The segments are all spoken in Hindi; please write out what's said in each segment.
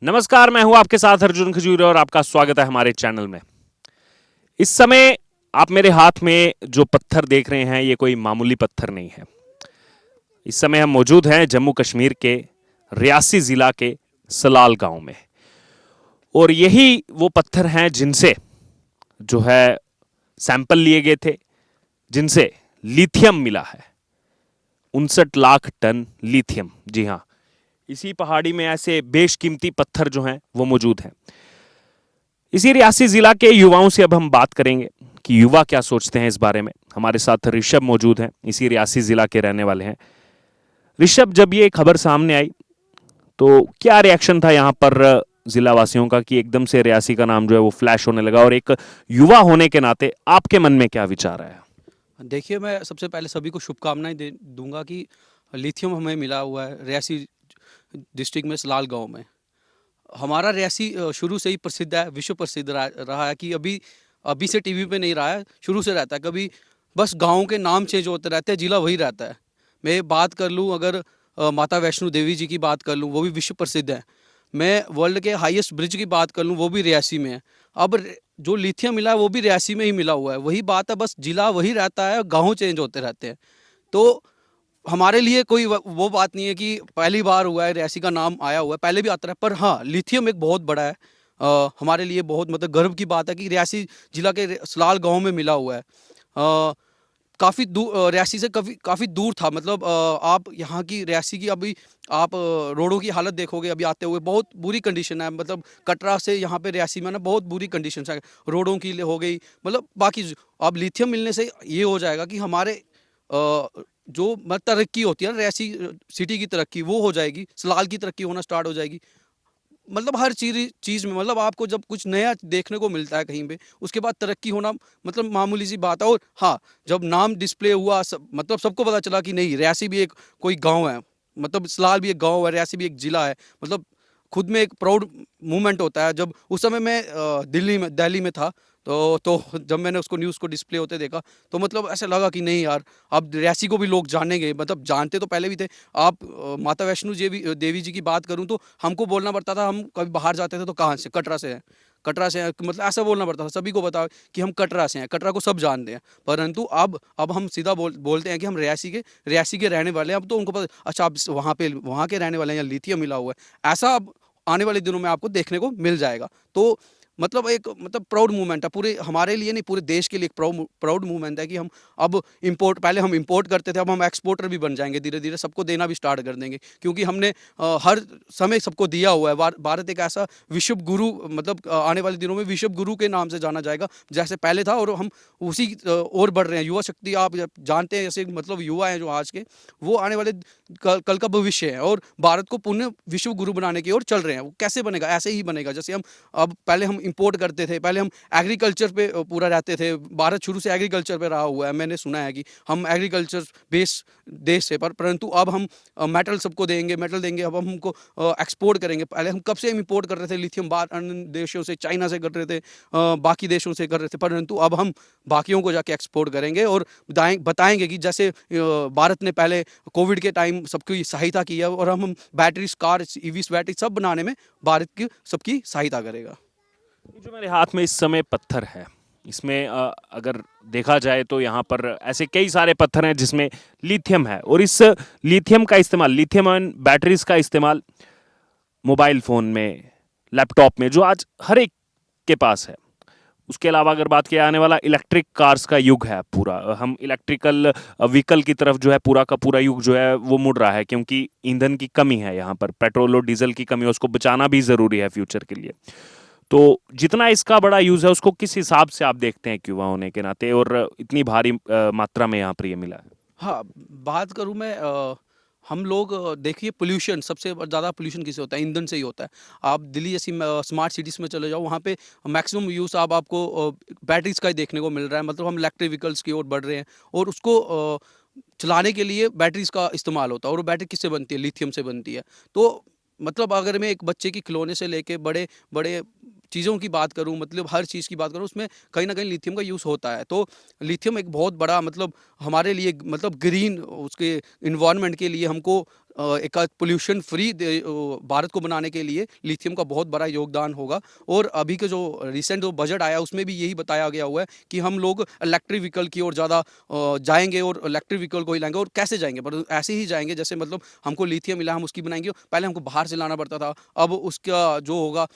नमस्कार, मैं हूं आपके साथ अर्जुन खजूरिया और आपका स्वागत है हमारे चैनल में। इस समय आप मेरे हाथ में जो पत्थर देख रहे हैं ये कोई मामूली पत्थर नहीं है। इस समय हम मौजूद हैं जम्मू कश्मीर के रियासी जिला के सलाल गांव में और यही वो पत्थर हैं जिनसे जो है सैंपल लिए गए थे, जिनसे लिथियम मिला है। 59 लाख टन लिथियम। जी हाँ, इसी पहाड़ी में ऐसे बेशकीमती पत्थर जो हैं वो मौजूद हैं। इसी रियासी जिला के युवाओं से अब हम बात करेंगे कि युवा क्या सोचते हैं इस बारे में। हमारे साथ ऋषभ मौजूद हैं, इसी रियासी जिला के रहने वाले हैं। ऋषभ, जब ये खबर सामने आई तो क्या रिएक्शन था यहाँ पर जिला वासियों का कि एकदम से रियासी का नाम जो है वो फ्लैश होने लगा, और एक युवा होने के नाते आपके मन में क्या विचार आया? देखिए, मैं सबसे पहले सभी को शुभकामनाएं दूंगा कि लिथियम हमें मिला हुआ है रियासी डिस्ट्रिक्ट में सलाल गांव में। हमारा रियासी शुरू से ही प्रसिद्ध है, विश्व प्रसिद्ध रहा है कि अभी अभी से टीवी पे नहीं रहा है, शुरू से रहता है। कभी बस गांव के नाम चेंज होते रहते हैं, जिला वही रहता है। मैं बात कर लूँ, अगर माता वैष्णो देवी जी की बात कर लूँ, वो भी विश्व प्रसिद्ध है। मैं वर्ल्ड के हाईएस्ट ब्रिज की बात कर लूँ, वो भी रियासी में है। अब जो लिथियम मिला है वो भी रियासी में ही मिला हुआ है। वही बात है, बस जिला वही रहता है, गाँव चेंज होते रहते हैं। तो हमारे लिए कोई वो बात नहीं है कि पहली बार हुआ है, रियासी का नाम आया हुआ है, पहले भी आता रहा है। पर हाँ, लिथियम एक बहुत बड़ा है। हमारे लिए बहुत मतलब गर्व की बात है कि रियासी जिला के सलाल गांव में मिला हुआ है। काफ़ी दूर, रियासी से काफ़ी दूर था। मतलब आप यहाँ की रियासी की अभी आप रोडों की हालत देखोगे, अभी आते हुए बहुत बुरी कंडीशन है। मतलब कटरा से यहाँ पे रियासी में ना बहुत बुरी कंडीशन है, रोडों की हो गई। मतलब बाकी अब लिथियम मिलने से ये हो जाएगा कि हमारे जो तरक्की होती है ना, रियासी सिटी की तरक्की वो हो जाएगी, सलाल की तरक्की होना स्टार्ट हो जाएगी। मतलब हर चीज़ में, मतलब आपको जब कुछ नया देखने को मिलता है कहीं पे, उसके बाद तरक्की होना मतलब मामूली सी बात है। और हाँ, जब नाम डिस्प्ले हुआ, मतलब सबको पता चला कि नहीं, रियासी भी एक कोई गांव है, मतलब सलाल भी एक गांव है, रियासी भी एक जिला है। मतलब खुद में एक प्राउड मूवमेंट होता है। जब उस समय मैं दिल्ली में था, तो जब मैंने उसको न्यूज़ को डिस्प्ले होते देखा, तो मतलब ऐसा लगा कि नहीं यार, अब रियासी को भी लोग जानेंगे। मतलब जानते तो पहले भी थे। आप माता वैष्णो देवी जी की बात करूं तो हमको बोलना पड़ता था, हम कभी बाहर जाते थे तो कहाँ से, कटरा से हैं, कटरा से हैं, मतलब ऐसा बोलना पड़ता था सभी को, बता कि हम कटरा से हैं। कटरा को सब जानते हैं। परंतु अब हम सीधा बोलते हैं कि हम रियासी के रहने वाले हैं। अब तो उनको पता, अच्छा आप वहाँ के रहने वाले हैं, या लिथियम मिला हुआ है, ऐसा अब आने वाले दिनों में आपको देखने को मिल जाएगा। तो मतलब एक मतलब प्राउड मूवमेंट है, पूरे हमारे लिए नहीं, पूरे देश के लिए एक प्राउड मूवमेंट है कि हम अब पहले हम इंपोर्ट करते थे, अब हम एक्सपोर्टर भी बन जाएंगे धीरे धीरे, सबको देना भी स्टार्ट कर देंगे। क्योंकि हमने हर समय सबको दिया हुआ है। भारत एक ऐसा विश्व गुरु, मतलब आने वाले दिनों में विश्व गुरु के नाम से जाना जाएगा, जैसे पहले था। और हम उसी ओर बढ़ रहे हैं। युवा शक्ति आप जानते हैं, जैसे मतलब युवा हैं जो आज के, वो आने वाले कल का भविष्य है, और भारत को पुनः विश्व गुरु बनाने की ओर चल रहे हैं। वो कैसे बनेगा? ऐसे ही बनेगा जैसे हम अब पहले हम इंपोर्ट करते थे, पहले हम एग्रीकल्चर पे पूरा रहते थे। भारत शुरू से एग्रीकल्चर पे रहा हुआ है। मैंने सुना है कि हम एग्रीकल्चर बेस्ड देश से, परंतु अब हम मेटल सबको देंगे, मेटल देंगे, अब हम हमको एक्सपोर्ट करेंगे। पहले हम कब से हम इंपोर्ट कर रहे थे लिथियम, बाहर अन्य देशों से, चाइना से कर रहे थे, बाकी देशों से कर रहे थे, परंतु अब हम बाकियों को जाके एक्सपोर्ट करेंगे और बताएंगे कि जैसे भारत ने पहले कोविड के टाइम सबकी सहायता की है, और हम बैटरीज, कार, ईवीज, बैटरी सब बनाने में भारत की सबकी सहायता करेगा। जो मेरे हाथ में इस समय पत्थर है, इसमें अगर देखा जाए तो यहाँ पर ऐसे कई सारे पत्थर हैं जिसमें लिथियम है, और इस लिथियम का इस्तेमाल, लिथियम आयन बैटरीज का इस्तेमाल मोबाइल फ़ोन में, लैपटॉप में, जो आज हर एक के पास है। उसके अलावा अगर बात किया, आने वाला इलेक्ट्रिक कार्स का युग है पूरा। हम इलेक्ट्रिकल व्हीकल की तरफ जो है पूरा का पूरा युग जो है वो मुड़ रहा है, क्योंकि ईंधन की कमी है यहाँ पर, पेट्रोल और डीजल की कमी है, उसको बचाना भी ज़रूरी है फ्यूचर के लिए। तो जितना इसका बड़ा यूज़ है, उसको किस हिसाब से आप देखते हैं युवा होने के नाते, और इतनी भारी मात्रा में यहाँ पर ये मिला है? हाँ, बात करूँ मैं, हम लोग देखिए, पोल्यूशन सबसे ज़्यादा पोल्यूशन किससे होता है? ईंधन से ही होता है। आप दिल्ली जैसी स्मार्ट सिटीज़ में चले जाओ, वहाँ पे मैक्सिमम यूज़ आपको बैटरीज़ का ही देखने को मिल रहा है। मतलब हम इलेक्ट्रिक व्हीकल्स की ओर बढ़ रहे हैं, और उसको चलाने के लिए बैटरीज़ का इस्तेमाल होता है। और वो बैटरी किससे बनती है? लिथियम से बनती है। तो मतलब अगर मैं एक बच्चे की खिलौने से लेके बड़े बड़े चीज़ों की बात करूँ, मतलब हर चीज़ की बात करूँ, उसमें कहीं न कहीं लिथियम का यूज़ होता है। तो लिथियम एक बहुत बड़ा, मतलब हमारे लिए, मतलब ग्रीन, उसके एनवायरनमेंट के लिए हमको एक पोल्यूशन फ्री भारत को बनाने के लिए लिथियम का बहुत बड़ा योगदान होगा। और अभी के जो रिसेंट जो बजट आया उसमें भी यही बताया गया हुआ है कि हम लोग इलेक्ट्रिक व्हीकल की ओर ज़्यादा जाएंगे और इलेक्ट्रिक व्हीकल को ही लाएंगे। और कैसे जाएंगे, पर ऐसे ही जाएंगे जैसे मतलब हमको लिथियम मिला हम उसकी बनाएंगे। पहले हमको बाहर से लाना पड़ता था, अब उसका जो होगा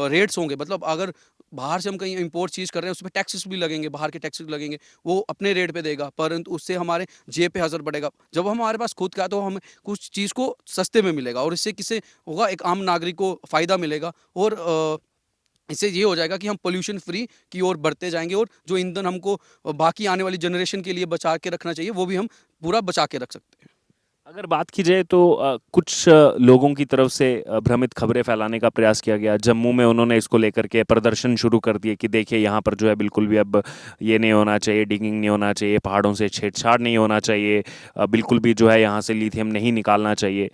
रेट्स होंगे, मतलब अगर बाहर से हम कहीं इंपोर्ट चीज़ कर रहे हैं उस पर टैक्सेस भी लगेंगे, बाहर के टैक्सेस लगेंगे, वो अपने रेट पे देगा, परंतु उससे हमारे जेब पे असर पड़ेगा। जब हमारे पास खुद का है तो हमें कुछ चीज़ को सस्ते में मिलेगा और इससे किसे होगा, एक आम नागरिक को फ़ायदा मिलेगा। और इससे ये हो जाएगा कि हम पोल्यूशन फ्री की ओर बढ़ते जाएंगे और जो ईंधन हमको बाकी आने वाली जनरेशन के लिए बचा के रखना चाहिए वो भी हम पूरा बचा के रख सकते हैं। अगर बात की जाए तो कुछ लोगों की तरफ से भ्रमित खबरें फैलाने का प्रयास किया गया। जम्मू में उन्होंने इसको लेकर के प्रदर्शन शुरू कर दिए कि देखिए यहाँ पर जो है बिल्कुल भी अब ये नहीं होना चाहिए, डिगिंग नहीं होना चाहिए, पहाड़ों से छेड़छाड़ नहीं होना चाहिए, बिल्कुल भी जो है यहाँ से लिथियम नहीं निकालना चाहिए।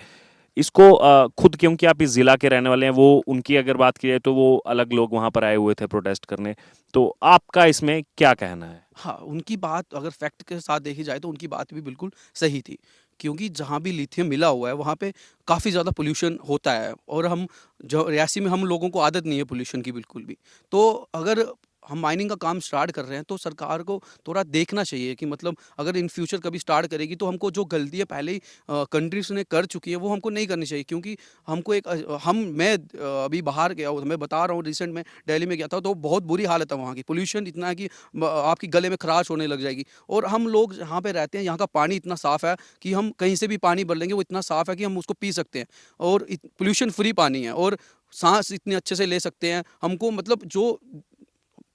इसको खुद, क्योंकि आप इस ज़िला के रहने वाले हैं, वो उनकी अगर बात की जाए तो वो अलग लोग वहाँ पर आए हुए थे प्रोटेस्ट करने, तो आपका इसमें क्या कहना है? हाँ, उनकी बात अगर फैक्ट के साथ देखी जाए तो उनकी बात भी बिल्कुल सही थी, क्योंकि जहाँ भी लिथियम मिला हुआ है वहाँ पे काफ़ी ज़्यादा पोल्यूशन होता है और हम जो रियासी में हम लोगों को आदत नहीं है पोल्यूशन की बिल्कुल भी। तो अगर हम माइनिंग का काम स्टार्ट कर रहे हैं तो सरकार को थोड़ा देखना चाहिए कि मतलब अगर इन फ्यूचर कभी स्टार्ट करेगी तो हमको जो गलतियाँ पहले ही कंट्रीज़ ने कर चुकी है वो हमको नहीं करनी चाहिए। क्योंकि हमको एक मैं अभी बाहर गया हूँ, मैं बता रहा हूँ, रिसेंट में दिल्ली में गया था तो बहुत बुरी हालत है वहाँ की। पोल्यूशन इतना है कि आपकी गले में खराश होने लग जाएगी। और हम लोग जहाँ पे रहते हैं यहाँ का पानी इतना साफ़ है कि हम कहीं से भी पानी भर लेंगे, वो इतना साफ़ है कि हम उसको पी सकते हैं और पोल्यूशन फ्री पानी है और सांस इतने अच्छे से ले सकते हैं। हमको मतलब जो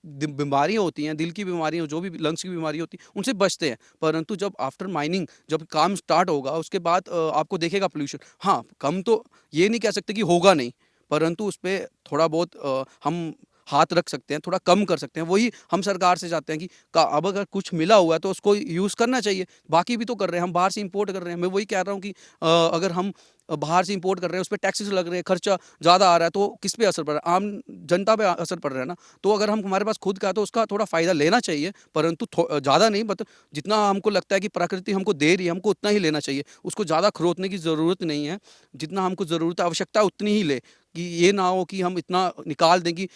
बीमारियाँ होती हैं, दिल की बीमारियाँ, जो भी लंग्स की बीमारी होती है, उनसे बचते हैं। परंतु जब आफ्टर माइनिंग जब काम स्टार्ट होगा उसके बाद आपको देखेगा पोल्यूशन। हाँ, कम तो ये नहीं कह सकते कि होगा नहीं, परंतु उस पे थोड़ा बहुत हम हाथ रख सकते हैं, थोड़ा कम कर सकते हैं। वही हम सरकार से चाहते हैं कि अब अगर कुछ मिला हुआ है तो उसको यूज़ करना चाहिए। बाकी भी तो कर रहे हैं, हम बाहर से इंपोर्ट कर रहे हैं। मैं वही कह रहा हूँ कि अगर हम बाहर से इंपोर्ट कर रहे हैं, उस पे टैक्सेस लग रहे हैं, खर्चा ज़्यादा आ रहा है, तो किस पे असर पड़ रहा है? आम जनता पे असर पड़ रहा है ना। तो अगर हम हमारे पास खुद का है तो उसका थोड़ा फ़ायदा लेना चाहिए, परंतु ज़्यादा नहीं, मतलब जितना हमको लगता है कि प्रकृति हमको दे रही है हमको उतना ही लेना चाहिए। उसको ज़्यादा खरोचने की ज़रूरत नहीं है। जितना हमको ज़रूरत है, आवश्यकता है, उतनी ही लें, कि ये ना हो कि हम इतना निकाल दें कि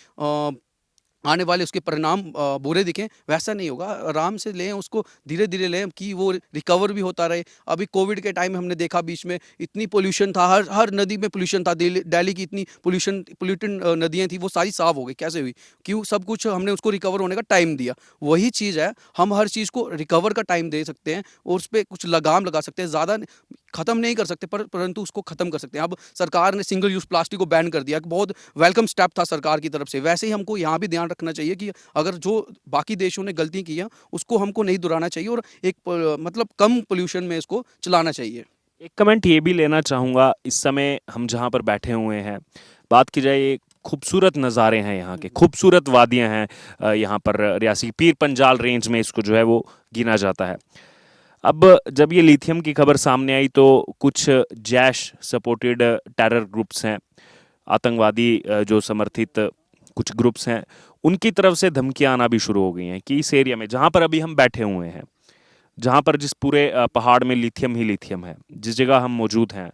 आने वाले उसके परिणाम बुरे दिखें। वैसा नहीं होगा। आराम से लें उसको, धीरे-धीरे लें कि वो रिकवर भी होता रहे। अभी कोविड के टाइम हमने देखा बीच में इतनी पॉल्यूशन था, हर हर नदी में पॉल्यूशन था। दिल्ली की इतनी पॉल्यूटेड नदियाँ थी, वो सारी साफ़ हो गई। कैसे हुई? क्यों? सब कुछ हमने उसको रिकवर होने का टाइम दिया। वही चीज़ है, हम हर चीज़ को रिकवर का टाइम दे सकते हैं और उस पे कुछ लगाम लगा सकते हैं। ज़्यादा ख़त्म नहीं कर सकते परंतु उसको ख़त्म कर सकते हैं। अब सरकार ने सिंगल यूज़ प्लास्टिक को बैन कर दिया, बहुत वेलकम स्टेप था सरकार की तरफ से। वैसे ही हमको यहाँ भी ध्यान रखना चाहिए कि अगर जो बाकी देशों ने गलती की है उसको हमको नहीं दोहराना चाहिए और एक मतलब कम पोल्यूशन में इसको चलाना चाहिए। एक कमेंट ये भी लेना चाहूँगा, इस समय हम जहाँ पर बैठे हुए हैं, बात की जाए, ये खूबसूरत नज़ारे हैं यहाँ के, खूबसूरत वादियाँ हैं, यहाँ पर रियासी पीर पंजाल रेंज में इसको जो है वो गिना जाता है। अब जब ये लिथियम की खबर सामने आई तो कुछ जैश सपोर्टेड टेरर ग्रुप्स हैं, आतंकवादी जो समर्थित कुछ ग्रुप्स हैं, उनकी तरफ से धमकियाँ आना भी शुरू हो गई हैं कि इस एरिया में जहाँ पर अभी हम बैठे हुए हैं, जहाँ पर जिस पूरे पहाड़ में लिथियम ही लिथियम है, जिस जगह हम मौजूद हैं,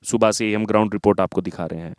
सुबह से ही हम ग्राउंड रिपोर्ट आपको दिखा रहे हैं,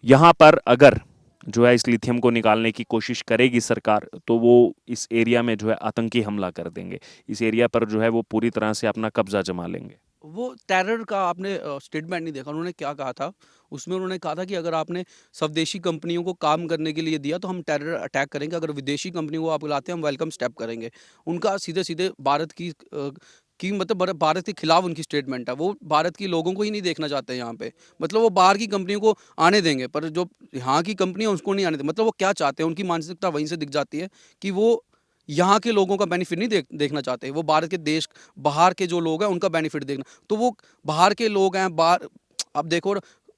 यहाँ पर अगर जो है इस लिथियम को निकालने की कोशिश करेगी सरकार, तो वो इस एरिया में जो है आतंकी हमला कर देंगे। इस एरिया पर जो है वो पूरी तरह से अपना कब्जा जमा लेंगे। वो टेरर का आपने स्टेटमेंट नहीं देखा, उन्होंने क्या कहा था? उसमें उन्होंने कहा था कि अगर आपने स्वदेशी कंपनियों को काम करने के लिए दिया तो हम टेरर अटैक करेंगे, अगर विदेशी कंपनियों को आप लाते हैं हम वेलकम स्टेप करेंगे। उनका सीधे-सीधे भारत की मतलब भारत के खिलाफ उनकी स्टेटमेंट है। वो भारत के लोगों को ही नहीं देखना चाहते यहाँ पे। मतलब वो बाहर की कंपनियों को आने देंगे, पर जो यहाँ की कंपनियाँ उसको नहीं आने देंगे। मतलब वो क्या चाहते हैं, उनकी मानसिकता वहीं से दिख जाती है कि वो यहाँ के लोगों का बेनिफिट नहीं देखना चाहते। वो भारत के देश बाहर के जो लोग हैं उनका बेनिफिट देखना। तो वो बाहर के लोग हैं, बाहर अब देखो,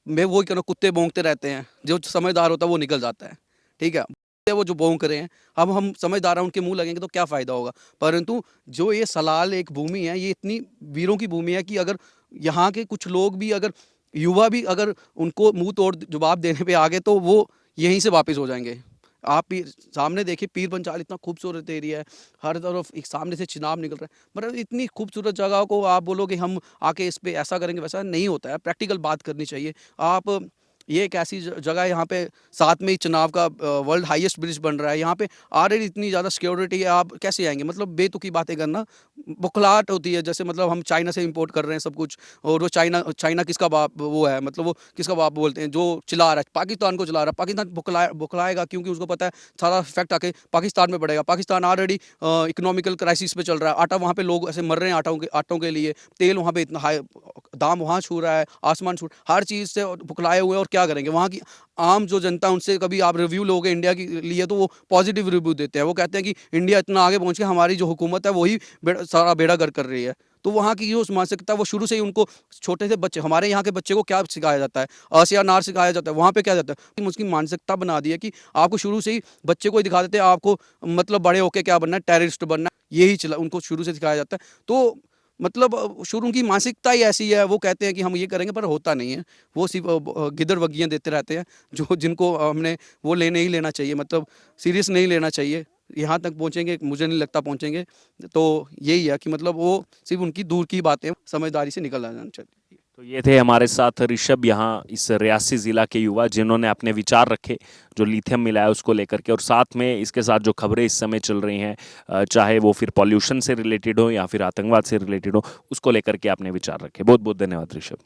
मैं वही कह रहा हूँ, कुत्ते भौंकते रहते हैं, जो समझदार होता है वो निकल जाता है, ठीक है? वो जो भौंक रहे हैं, अब हम समझदार हैं, उनके मुँह लगेंगे तो क्या फ़ायदा होगा? परंतु जो ये सलाल एक भूमि है, ये इतनी वीरों की भूमि है कि अगर यहाँ के कुछ लोग भी, अगर युवा भी अगर उनको मुँह तोड़ जवाब देने पे आ गए तो वो यहीं से वापस हो जाएँगे। आप सामने देखिए पीर पंचाल इतना खूबसूरत एरिया है, हर तरफ एक सामने से चिनाब निकल रहा है, मतलब इतनी खूबसूरत जगह को आप बोलोगे हम आके इस पे ऐसा करेंगे वैसा नहीं होता है, प्रैक्टिकल बात करनी चाहिए। आप ये एक ऐसी जगह है, यहाँ पे साथ में ही चुनाव का वर्ल्ड हाईएस्ट ब्रिज बन रहा है, यहाँ पे ऑलरेडी इतनी ज़्यादा सिक्योरिटी है, आप कैसे आएंगे? मतलब बेतुकी बातें करना, बुखलाहट होती है। जैसे मतलब हम चाइना से इंपोर्ट कर रहे हैं सब कुछ, और वो चाइना चाइना किसका बाप वो है, मतलब वो किसका बाप बोलते हैं जो चिल्ला रहा है, पाकिस्तान को चिल्ला रहा है। पाकिस्तान बुखलाएगा क्योंकि उसको पता है सारा इफेक्ट आके पाकिस्तान में पड़ेगा। पाकिस्तान ऑलरेडी इकोनॉमिकल क्राइसिस पे चल रहा है, आटा वहाँ पे लोग ऐसे मर रहे हैं आटों के लिए, तेल वहाँ पे इतना हाई दाम वहाँ छू रहा है, आसमान छू, हर चीज़ से बुखलाए हुए हैं। और क्या करेंगे? वहाँ की आम जो जनता, उनसे कभी आप रिव्यू लोगे इंडिया के लिए तो वो पॉजिटिव रिव्यू देते हैं। वो कहते हैं कि इंडिया इतना आगे पहुँच के हमारी जो हुकूमत है वही सारा बेड़ा गर्क कर रही है। तो वहाँ की जो मानसिकता, वो शुरू से ही उनको, छोटे से बच्चे, हमारे यहाँ के बच्चे को क्या सिखाया जाता है? अ से अनार सिखाया जाता है, वहाँ पे क्या जाता है? उसकी मानसिकता बना दी है कि आपको शुरू से ही बच्चे को ही दिखा देते हैं आपको मतलब बड़े होके क्या बनना है, टेररिस्ट बनना है, यही चला उनको शुरू से सिखाया जाता है। तो मतलब शुरू उनकी मानसिकता ही ऐसी है, वो कहते हैं कि हम ये करेंगे, पर होता नहीं है। वो सिर्फ गिदड़ वग्गियाँ देते रहते हैं, जो जिनको हमने वो लेने ही लेना चाहिए, मतलब सीरियस नहीं लेना चाहिए। यहाँ तक पहुँचेंगे मुझे नहीं लगता पहुँचेंगे। तो यही है कि मतलब वो सिर्फ उनकी दूर की बातें, समझदारी से निकल जाना चाहिए। तो ये थे हमारे साथ ऋषभ, यहाँ इस रियासी जिला के युवा, जिन्होंने अपने विचार रखे जो लिथियम मिला है उसको लेकर के, और साथ में इसके साथ जो खबरें इस समय चल रही हैं, चाहे वो फिर पॉल्यूशन से रिलेटेड हो या फिर आतंकवाद से रिलेटेड हो, उसको लेकर के आपने विचार रखे। बहुत बहुत धन्यवाद ऋषभ।